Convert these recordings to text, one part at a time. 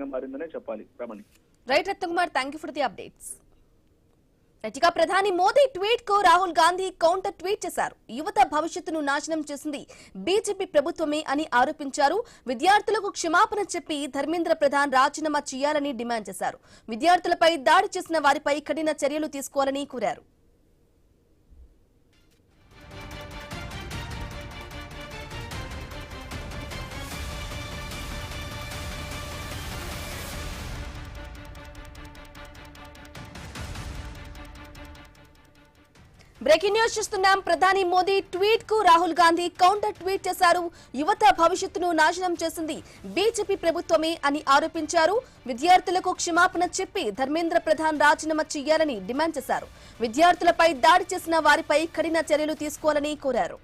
చర్చనీయాంశంగా మారిందనే చెప్పాలి. Ramani. Right Ratnakumar, thank you for the updates. ఇక ప్రధాని మోదీ ట్వీట్ కు రాహుల్ గాంధీ కౌంటర్ ట్వీట్ చేశారు. యువత భవిష్యత్తును నాశనం చేసింది బీజేపీ ప్రభుత్వమే అని ఆరోపించారు. విద్యార్థులకు క్షమాపణ చెప్పి ధర్మేంద్ర ప్రధాన్ రాజీనామా చేయాలని డిమాండ్ చేశారు. విద్యార్థులపై దాడి చేసిన వారిపై కఠిన చర్యలు తీసుకోవాలని కోరారు. బ్రేకింగ్ న్యూస్ చూస్తున్నాం. ప్రధాని మోదీ ట్వీట్ కు రాహుల్ గాంధీ కౌంటర్ ట్వీట్ చేశారు. యువత భవిష్యత్తును నాశనం చేసింది బీజేపీ ప్రభుత్వమే అని ఆరోపించారు. విద్యార్థులకు క్షమాపణ చెప్పి ధర్మేంద్ర ప్రధాన్ రాజీనామా చేయాలని డిమాండ్ చేశారు. విద్యార్థులపై దాడి చేసిన వారిపై కఠిన చర్యలు తీసుకోవాలని కోరారు.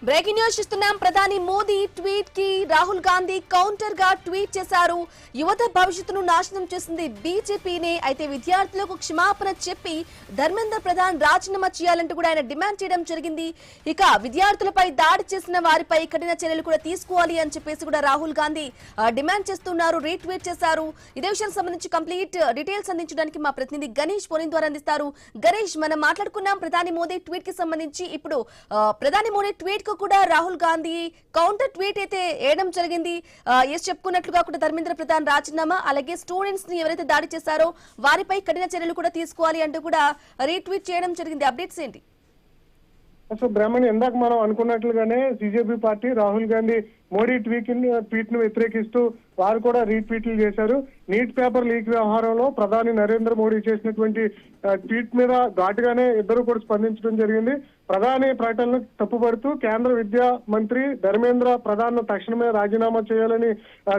బ్రేకింగ్ న్యూస్ చూస్తున్నాం. ప్రధాని మోదీ ట్వీట్ కి రాహుల్ గాంధీ కౌంటర్ గా ట్వీట్ చేశారు. యువత భవిష్యత్తును నాశనం చేసింది బీజేపీనే, అయితే విద్యార్థులకు క్షమాపణ చెప్పి ధర్మేంద్ర ప్రధాన్ రాజీనామా చేయాలంటూ కూడా ఆయన డిమాండ్ చేయడం జరిగింది. ఇక విద్యార్థులపై దాడి చేసిన వారిపై కఠిన చర్యలు కూడా తీసుకోవాలి అని చెప్పేసి కూడా రాహుల్ గాంధీ డిమాండ్ చేస్తున్నారు, రీట్వీట్ చేశారు. ఇదే విషయానికి సంబంధించి కంప్లీట్ డీటెయిల్స్ అందించడానికి మా ప్రతినిధి గణేష్ పోలింగ్ ద్వారా అందిస్తారు. గణేష్, మనం మాట్లాడుకున్నాం ప్రధాని మోదీ ట్వీట్ కి సంబంధించి. ఇప్పుడు ప్రధాని మోదీ ట్వీట్ కూడా రాహుల్ గాంధీ కౌంటర్ ట్వీట్ అయితే వేయడం జరిగింది. ఎస్ చెప్పుకున్నట్లుగా కూడా ధర్మేంద్ర ప్రధాన్ రాజీనామా, అలాగే స్టూడెంట్స్ ని ఎవరైతే దాడి చేశారో వారిపై కఠిన చర్యలు కూడా తీసుకోవాలి అంటూ కూడా రీట్వీట్ చేయడం జరిగింది. అప్డేట్స్ ఏంటి? బ్రాహ్మణి, ఇందాక మనం అనుకున్నట్లుగానే బీజేపీ పార్టీ రాహుల్ గాంధీ మోడీ ట్వీట్ ను వ్యతిరేకిస్తూ వారు కూడా రీట్వీట్లు చేశారు. నీట్ పేపర్ లీక్ వ్యవహారంలో ప్రధాని నరేంద్ర మోడీ చేసినటువంటి ట్వీట్ మీద ఘాటుగానే ఇద్దరు కూడా స్పందించడం జరిగింది. ప్రధాని ప్రకటనను తప్పుపడుతూ కేంద్ర విద్యా మంత్రి ధర్మేంద్ర ప్రధాన్ తక్షణమే రాజీనామా చేయాలని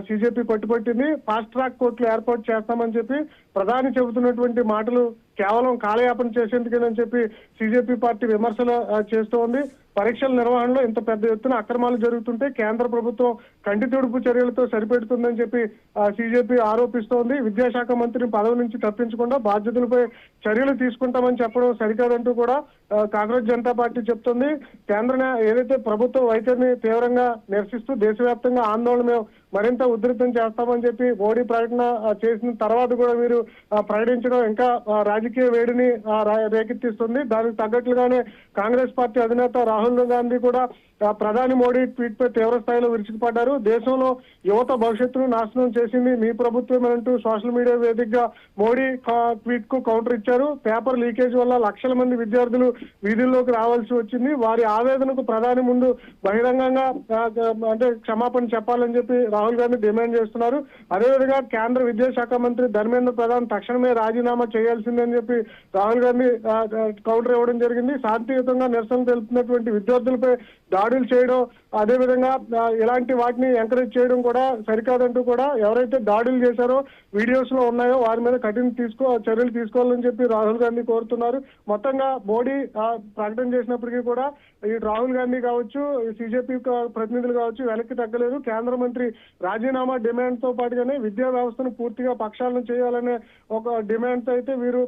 బీజేపీ పట్టుబట్టింది. ఫాస్ట్ ట్రాక్ కోర్టులు ఏర్పాటు చేస్తామని చెప్పి ప్రధాని చెబుతున్నటువంటి మాటలు కేవలం కాలయాపన చేసేందుకేనని చెప్పి బీజేపీ పార్టీ విమర్శలు చేస్తోంది. పరీక్షల నిర్వహణలో ఇంత పెద్ద ఎత్తున అక్రమాలు జరుగుతుంటే కేంద్ర ప్రభుత్వం కంటి తుడుపు చర్యలతో సరిపెడుతుందని చెప్పి బీజేపీ ఆరోపిస్తోంది. విద్యాశాఖ మంత్రిని పదవి నుంచి తప్పించకుండా బాధ్యతలపై చర్యలు తీసుకుంటామని చెప్పడం సరికాదంటూ కూడా కాంగ్రెస్ జనతా పార్టీ చెప్తుంది. కేంద్ర ఏదైతే ప్రభుత్వ వైఖరిని తీవ్రంగా నిరసిస్తూ దేశవ్యాప్తంగా ఆందోళన మేము మరింత ఉధృతం చేస్తామని చెప్పి మోడీ ప్రకటన చేసిన తర్వాత కూడా వీరు ప్రకటించడం ఇంకా రాజకీయ వేడిని రేకెత్తిస్తుంది. దానికి తగ్గట్లుగానే కాంగ్రెస్ పార్టీ అధినేత రాహుల్ గాంధీ కూడా ప్రధాని మోడీ ట్వీట్ పై తీవ్ర స్థాయిలో విరుచుకుపడ్డారు. దేశంలో యువత భవిష్యత్తును నాశనం చేసింది మీ ప్రభుత్వం అంటూ సోషల్ మీడియా వేదికగా మోడీ ట్వీట్ కు కౌంటర్ ఇచ్చారు. పేపర్ లీకేజ్ వల్ల లక్షల మంది విద్యార్థులు వీధుల్లోకి రావాల్సి వచ్చింది. వారి ఆవేదనకు ప్రధాని ముందు బహిరంగంగా అంటే క్షమాపణ చెప్పాలని చెప్పి రాహుల్ గాంధీ డిమాండ్ చేస్తున్నారు. అదేవిధంగా కేంద్ర విద్యాశాఖ మంత్రి ధర్మేంద్ర ప్రధాన్ తక్షణమే రాజీనామా చేయాల్సిందని చెప్పి రాహుల్ గాంధీ కౌంటర్ ఇవ్వడం జరిగింది. శాంతియుతంగా నిరసన తెలుపుతున్నటువంటి విద్యార్థులపై దాడులు చేయడం, అదేవిధంగా ఇలాంటి వాటిని ఎంకరేజ్ చేయడం కూడా సరికాదంటూ కూడా ఎవరైతే దాడులు చేశారో వీడియోస్ లో ఉన్నాయో వారి మీద కఠిన చర్యలు తీసుకోవాలని చెప్పి రాహుల్ గాంధీ కోరుతున్నారు. మొత్తంగా మోడీ ప్రకటన చేసినప్పటికీ కూడా ఈ రాహుల్ గాంధీ కావచ్చు, బీజేపీ ప్రతినిధులు కావచ్చు వెనక్కి తగ్గలేదు. కేంద్ర మంత్రి రాజీనామా డిమాండ్ తో పాటుగానే విద్యా వ్యవస్థను పూర్తిగా పక్షాలను చేయాలనే ఒక డిమాండ్ తో అయితే వీరు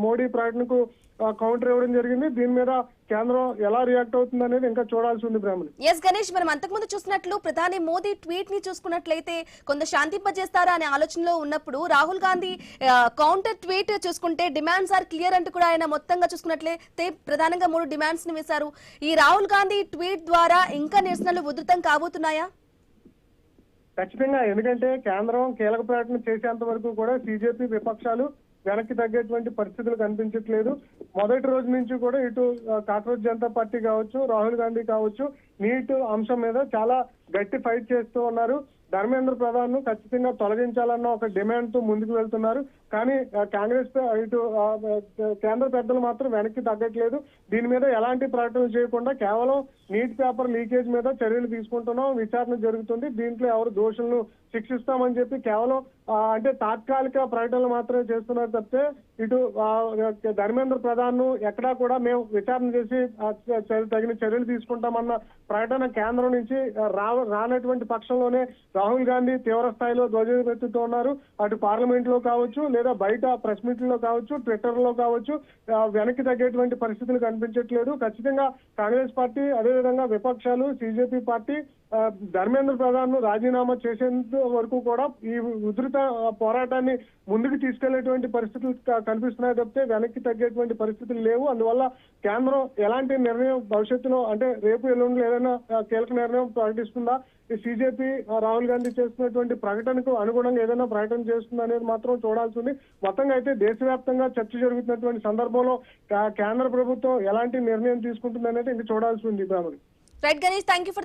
మోడీ ప్రకటనకు కౌంటర్ ఇవ్వడం జరిగింది. దీని మీద కేంద్రం ఎలా రియాక్ట్ అవుతుంది అనేది ఇంకా చూడాల్సి ఉంది. బ్రాహ్మణి. ఎస్ గణేష్, మనం అంతకుముందు చూసినట్లు ప్రధాని మోదీ ట్వీట్ ని చూసుకున్నట్లయితే కొంత శాంతింపజేస్తారా అనే ఆలోచనలో ఉన్నప్పుడు రాహుల్ గాంధీ కౌంటర్ ట్వీట్ చూసుకుంటే డిమాండ్స్ ఆర్ క్లియర్ అంటూ కూడా ఆయన మొత్తంగా చూసుకున్నట్లయితే ప్రధానంగా 3 డిమాండ్స్ ని వేశారు. ఈ రాహుల్ గాంధీ ట్వీట్ ద్వారా ఇంకా నిరసనలు ఉధృతం కాబోతున్నాయా? ఖచ్చితంగా, ఎందుకంటే కేంద్రం కీలక ప్రకటన చేసేంత వరకు కూడా బీజేపీ విపక్షాలు వెనక్కి తగ్గేటువంటి పరిస్థితులు కనిపించట్లేదు. మొదటి రోజు నుంచి కూడా ఇటు కాంగ్రెస్ జనతా పార్టీ కావచ్చు, రాహుల్ గాంధీ కావచ్చు నీట్ అంశం మీద చాలా గట్టి ఫైట్ చేస్తూ ఉన్నారు. ధర్మేంద్ర ప్రధాన్ ను ఖచ్చితంగా తొలగించాలన్న ఒక డిమాండ్ తో ముందుకు వెళ్తున్నారు. కానీ కాంగ్రెస్ ఇటు కేంద్ర పెద్దలు మాత్రం వెనక్కి తగ్గట్లేదు. దీని మీద ఎలాంటి ప్రకటనలు చేయకుండా కేవలం నీట్ పేపర్ లీకేజ్ మీద చర్యలు తీసుకుంటున్నాం, విచారణ జరుగుతుంది, దీంట్లో ఎవరు దోషులను శిక్షిస్తామని చెప్పి కేవలం అంటే తాత్కాలిక ప్రకటనలు మాత్రమే చేస్తున్నారు తప్పితే ఇటు ధర్మేంద్ర ప్రధాన్ ను ఎక్కడా కూడా మేము విచారణ చేసి తగిన చర్యలు తీసుకుంటామన్న ప్రకటన కేంద్రం నుంచి రానటువంటి పక్షంలోనే రాహుల్ గాంధీ తీవ్ర స్థాయిలో ధ్వజమెత్తుతూ ఉన్నారు. అటు పార్లమెంట్ లో కావచ్చు, లేదా బయట ప్రెస్ మీట్లో కావచ్చు, ట్విట్టర్ లో కావచ్చు, వెనక్కి తగ్గేటువంటి పరిస్థితులు కనిపించట్లేదు. ఖచ్చితంగా కాంగ్రెస్ పార్టీ, అదేవిధంగా విపక్షాలు, సిజేపీ పార్టీ ధర్మేంద్ర ప్రధాన్ ను రాజీనామా చేసేంత వరకు కూడా ఈ ఉధృత పోరాటాన్ని ముందుకు తీసుకెళ్లేటువంటి పరిస్థితులు కనిపిస్తున్నాయి తప్పితే వెనక్కి తగ్గేటువంటి పరిస్థితులు లేవు. అందువల్ల కేంద్రం ఎలాంటి నిర్ణయం భవిష్యత్తులో అంటే రేపు ఎల్లుండి ఏదైనా కీలక నిర్ణయం ప్రకటిస్తుందా, ఈ సిజేపీ రాహుల్ గాంధీ చేస్తున్నటువంటి ప్రకటనకు అనుగుణంగా ఏదైనా ప్రకటన చేస్తుందా అనేది మాత్రం చూడాల్సి ఉంది. మొత్తంగా అయితే దేశవ్యాప్తంగా చర్చ జరుగుతున్నటువంటి సందర్భంలో కేంద్ర ప్రభుత్వం ఎలాంటి నిర్ణయం తీసుకుంటుంది అనేది ఇంకా చూడాల్సి ఉంది. Right Ganesh, thank you for